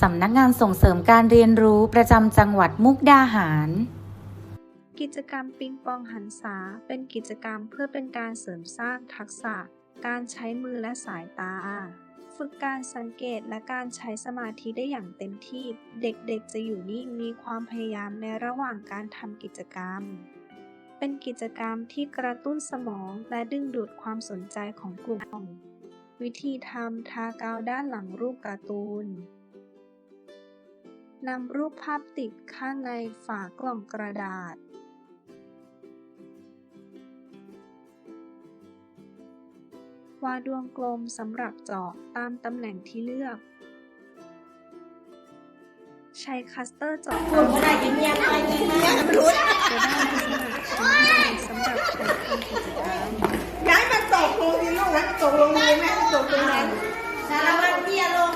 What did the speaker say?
สำนักงานส่งเสริมการเรียนรู้ประจำจังหวัดมุกดาหารกิจกรรมปิงปองหันษาเป็นกิจกรรมเพื่อเป็นการเสริมสร้างทักษะการใช้มือและสายตาฝึกการสังเกตและการใช้สมาธิได้อย่างเต็มที่เด็กๆจะอยู่นิ่งมีความพยายามในระหว่างการทำกิจกรรมเป็นกิจกรรมที่กระตุ้นสมองและดึงดูดความสนใจของกลุ่มวิธีทำทากาวด้านหลังรูปการ์ตูนนำรูปภาพติดข้างในฝากล่องกระดาษวาดดวงกลมสำหรับเจาะตามตำแหน่งที่เลือกใช้คัสเตอร์เจาะตามได้ยินยังไงจะได้ลักษณะที่เหมาะสำหรับใช้ทำกิจกรรมย้ายมันตกลงดิลูกนะตกลงดีไหมตกลงไหนสารวัตรเบี้ยลง